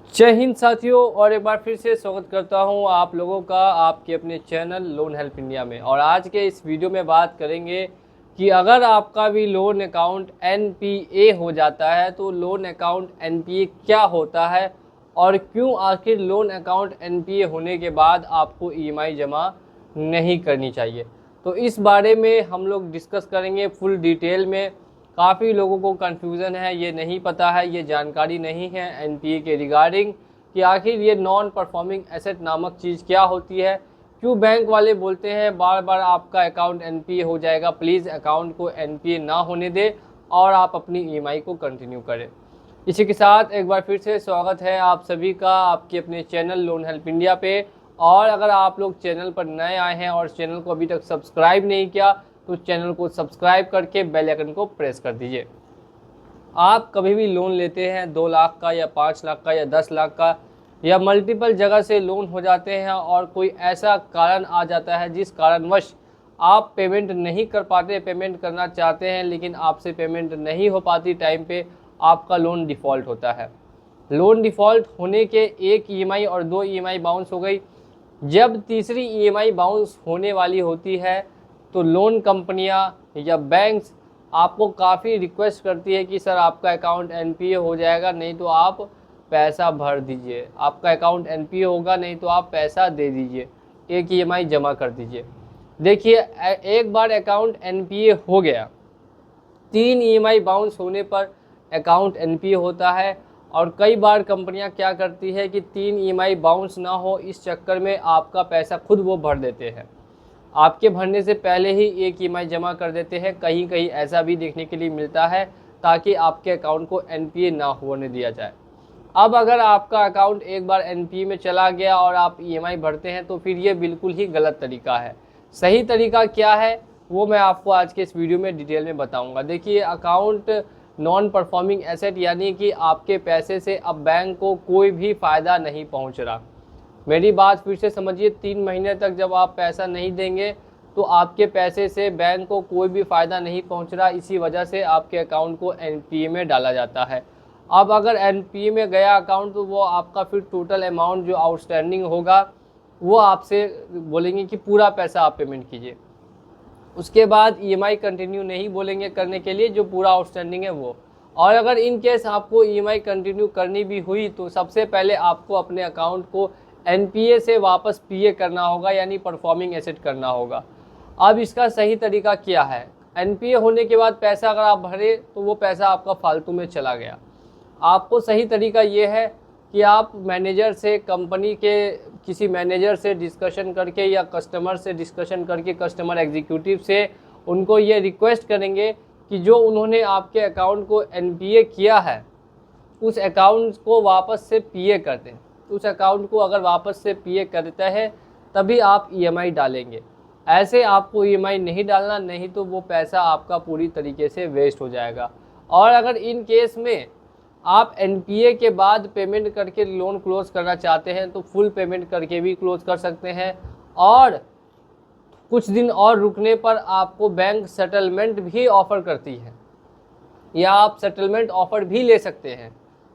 जय हिंद साथियों, और एक बार फिर से स्वागत करता हूं आप लोगों का आपके अपने चैनल लोन हेल्प इंडिया में। और आज के इस वीडियो में बात करेंगे कि अगर आपका भी लोन अकाउंट एनपीए हो जाता है तो लोन अकाउंट एनपीए क्या होता है और क्यों आखिर लोन अकाउंट एनपीए होने के बाद आपको ईएमआई जमा नहीं करनी चाहिए। तो इस बारे में हम लोग डिस्कस करेंगे फुल डिटेल में। काफ़ी लोगों को कन्फ्यूज़न है, ये नहीं पता है, ये जानकारी नहीं है एनपीए के रिगार्डिंग कि आखिर ये नॉन परफॉर्मिंग एसेट नामक चीज़ क्या होती है। क्यों बैंक वाले बोलते हैं बार बार आपका अकाउंट एनपीए हो जाएगा, प्लीज़ अकाउंट को एनपीए ना होने दे और आप अपनी ईएमआई को कंटिन्यू करें। इसी के साथ एक बार फिर से स्वागत है आप सभी का आपके अपने चैनल लोन हेल्प इंडिया पे। और अगर आप लोग चैनल पर नए आए हैं और चैनल को अभी तक सब्सक्राइब नहीं किया तो चैनल को सब्सक्राइब करके बेल आइकन को प्रेस कर दीजिए। आप कभी भी लोन लेते हैं 2 लाख का या 5 लाख का या 10 लाख का या मल्टीपल जगह से लोन हो जाते हैं और कोई ऐसा कारण आ जाता है जिस कारणवश आप पेमेंट नहीं कर पाते, पेमेंट करना चाहते हैं लेकिन आपसे पेमेंट नहीं हो पाती टाइम पे, आपका लोन डिफ़ॉल्ट होता है। लोन डिफ़ॉल्ट होने के एक ईएमआई और 2 ईएमआई बाउंस हो गई। जब तीसरी ईएमआई बाउंस होने वाली होती है तो लोन कंपनियां या बैंक्स आपको काफ़ी रिक्वेस्ट करती है कि सर आपका अकाउंट एनपीए हो जाएगा, नहीं तो आप पैसा भर दीजिए, आपका अकाउंट एनपीए होगा नहीं तो आप पैसा दे दीजिए, एक ईएमआई जमा कर दीजिए। देखिए, एक बार अकाउंट एनपीए हो गया, 3 ईएमआई बाउंस होने पर अकाउंट एनपीए होता है। और कई बार कंपनियां क्या करती है कि 3 ईएमआई बाउंस ना हो, इस चक्कर में आपका पैसा खुद वो भर देते हैं, आपके भरने से पहले ही एक ईएमआई जमा कर देते हैं। कहीं कहीं ऐसा भी देखने के लिए मिलता है ताकि आपके अकाउंट को एनपीए ना होने दिया जाए। अब अगर आपका अकाउंट एक बार एनपीए में चला गया और आप ईएमआई भरते हैं तो फिर ये बिल्कुल ही गलत तरीका है। सही तरीका क्या है वो मैं आपको आज के इस वीडियो में डिटेल में बताऊंगा। देखिए, अकाउंट नॉन परफॉर्मिंग एसेट यानी कि आपके पैसे से अब बैंक को कोई भी फ़ायदा नहीं पहुंच रहा। मेरी बात फिर से समझिए, 3 महीने तक जब आप पैसा नहीं देंगे तो आपके पैसे से बैंक को कोई भी फ़ायदा नहीं पहुंच रहा, इसी वजह से आपके अकाउंट को एनपीए में डाला जाता है। अब अगर एनपीए में गया अकाउंट तो वो आपका फिर टोटल अमाउंट जो आउटस्टैंडिंग होगा वो आपसे बोलेंगे कि पूरा पैसा आप पेमेंट कीजिए। उसके बाद ईएमआई कंटिन्यू नहीं बोलेंगे करने के लिए, जो पूरा आउटस्टैंडिंग है वो। और अगर इन केस आपको ईएमआई कंटिन्यू करनी भी हुई तो सबसे पहले आपको अपने अकाउंट को एनपीए से वापस पीए करना होगा, यानी परफॉर्मिंग एसेट करना होगा। अब इसका सही तरीका क्या है? एनपीए होने के बाद पैसा अगर आप भरे तो वो पैसा आपका फालतू में चला गया। आपको सही तरीका ये है कि आप मैनेजर से, कंपनी के किसी मैनेजर से डिस्कशन करके या कस्टमर से डिस्कशन करके, कस्टमर एग्जीक्यूटिव से उनको ये रिक्वेस्ट करेंगे कि जो उन्होंने आपके अकाउंट को एनपीए किया है उस अकाउंट को वापस से पीए कर दें। उस अकाउंट को अगर वापस से पीए करता है तभी आप ईएमआई डालेंगे, ऐसे आपको ईएमआई नहीं डालना, नहीं तो वो पैसा आपका पूरी तरीके से वेस्ट हो जाएगा। और अगर इन केस में आप एनपीए के बाद पेमेंट करके लोन क्लोज करना चाहते हैं तो फुल पेमेंट करके भी क्लोज कर सकते हैं, और कुछ दिन और रुकने पर आपको बैंक सेटलमेंट भी ऑफ़र करती है या आप सेटलमेंट ऑफ़र भी ले सकते हैं।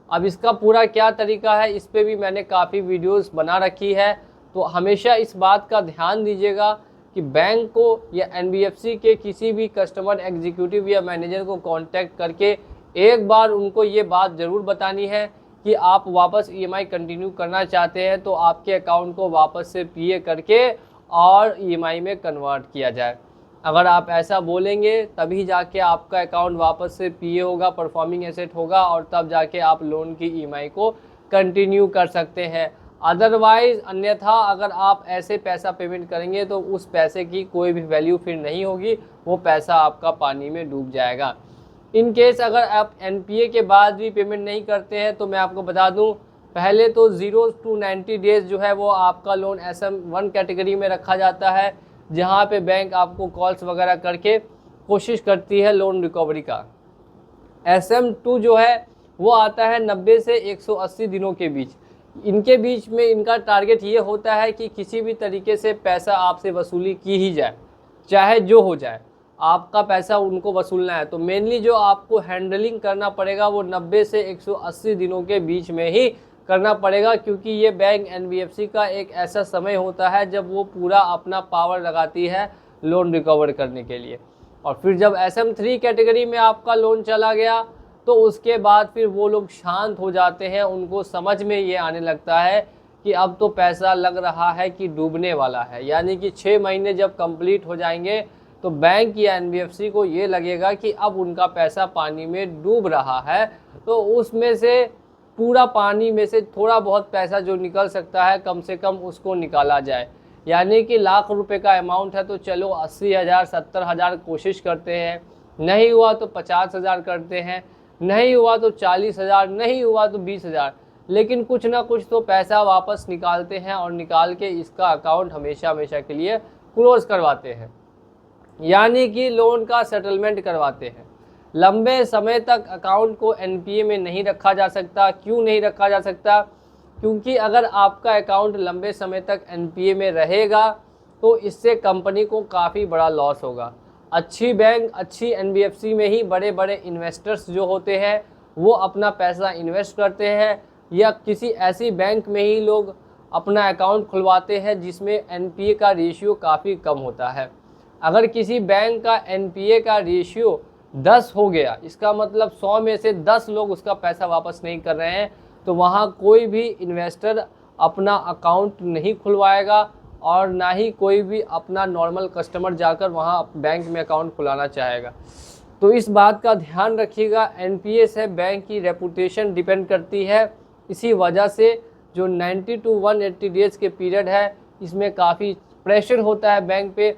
अब इसका पूरा क्या तरीका है इस पे भी मैंने काफ़ी वीडियोस बना रखी है, तो हमेशा इस बात का ध्यान दीजिएगा कि बैंक को या एनबीएफसी के किसी भी कस्टमर एग्जीक्यूटिव या मैनेजर को कांटेक्ट करके एक बार उनको ये बात ज़रूर बतानी है कि आप वापस ईएमआई कंटिन्यू करना चाहते हैं तो आपके अकाउंट को वापस से पीए करके और ईएमआई में कन्वर्ट किया जाए। अगर आप ऐसा बोलेंगे तभी जाके आपका अकाउंट वापस से पीए होगा, परफॉर्मिंग एसेट होगा, और तब जाके आप लोन की ईएमआई को कंटिन्यू कर सकते हैं। अदरवाइज़, अन्यथा अगर आप ऐसे पैसा पेमेंट करेंगे तो उस पैसे की कोई भी वैल्यू फिर नहीं होगी, वो पैसा आपका पानी में डूब जाएगा। इन केस अगर आप एनपीए के बाद भी पेमेंट नहीं करते हैं तो मैं आपको बता दूं, पहले तो 0 to 90 डेज़ जो है वो आपका लोन SM1 कैटेगरी में रखा जाता है, जहां पे बैंक आपको कॉल्स वगैरह करके कोशिश करती है लोन रिकवरी का। SM2 जो है वो आता है 90 से 180 दिनों के बीच। इनके बीच में इनका टारगेट ये होता है कि किसी भी तरीके से पैसा आपसे वसूली की ही जाए, चाहे जो हो जाए, आपका पैसा उनको वसूलना है। तो मेनली जो आपको हैंडलिंग करना पड़ेगा वो 90 से 180 दिनों के बीच में ही करना पड़ेगा, क्योंकि ये बैंक NBFC का एक ऐसा समय होता है जब वो पूरा अपना पावर लगाती है लोन रिकवर करने के लिए। और फिर जब SM3 कैटेगरी में आपका लोन चला गया तो उसके बाद फिर वो लोग शांत हो जाते हैं, उनको समझ में ये आने लगता है कि अब तो पैसा लग रहा है कि डूबने वाला है। यानी कि 6 महीने जब कंप्लीट हो जाएंगे तो बैंक या NBFC को ये लगेगा कि अब उनका पैसा पानी में डूब रहा है, तो उसमें से पूरा पानी में से थोड़ा बहुत पैसा जो निकल सकता है कम से कम उसको निकाला जाए। यानी कि लाख रुपए का अमाउंट है तो चलो 80,000 70,000 कोशिश करते हैं, नहीं हुआ तो 50,000 करते हैं, नहीं हुआ तो 40,000, नहीं हुआ तो 20,000, लेकिन कुछ ना कुछ तो पैसा वापस निकालते हैं और निकाल के इसका अकाउंट हमेशा हमेशा के लिए क्लोज करवाते हैं, यानी कि लोन का सेटलमेंट करवाते हैं। लंबे समय तक अकाउंट को NPA में नहीं रखा जा सकता। क्यों नहीं रखा जा सकता? क्योंकि अगर आपका अकाउंट लंबे समय तक NPA में रहेगा तो इससे कंपनी को काफ़ी बड़ा लॉस होगा। अच्छी बैंक, अच्छी NBFC में ही बड़े बड़े इन्वेस्टर्स जो होते हैं वो अपना पैसा इन्वेस्ट करते हैं, या किसी ऐसी बैंक में ही लोग अपना अकाउंट खुलवाते हैं जिसमें NPA का रेशियो काफ़ी कम होता है। अगर किसी बैंक का NPA का रेशियो 10 हो गया, इसका मतलब 100 में से 10 लोग उसका पैसा वापस नहीं कर रहे हैं, तो वहाँ कोई भी इन्वेस्टर अपना अकाउंट नहीं खुलवाएगा और ना ही कोई भी अपना नॉर्मल कस्टमर जाकर वहाँ बैंक में अकाउंट खुलाना चाहेगा। तो इस बात का ध्यान रखिएगा। NPA से बैंक की रेपुटेशन डिपेंड करती है। इसी वजह से जो 90 to 180 डेज़ के पीरियड है इसमें काफ़ी प्रेशर होता है बैंक पे,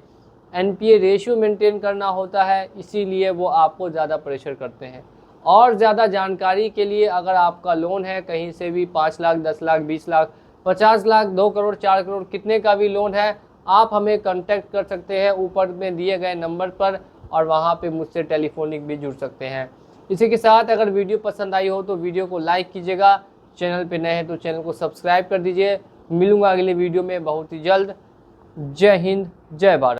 NPA रेशियो मेंटेन करना होता है, इसीलिए वो आपको ज़्यादा प्रेशर करते हैं। और ज़्यादा जानकारी के लिए अगर आपका लोन है कहीं से भी 5 लाख 10 लाख 20 लाख 50 लाख 2 करोड़ 4 करोड़ कितने का भी लोन है, आप हमें कांटेक्ट कर सकते हैं ऊपर में दिए गए नंबर पर, और वहाँ पे मुझसे टेलीफोनिक भी जुड़ सकते हैं। इसी के साथ अगर वीडियो पसंद आई हो तो वीडियो को लाइक कीजिएगा, चैनल पे नए हैं तो चैनल को सब्सक्राइब कर दीजिए। मिलूंगा अगले वीडियो में बहुत ही जल्द। जय हिंद, जय भारत।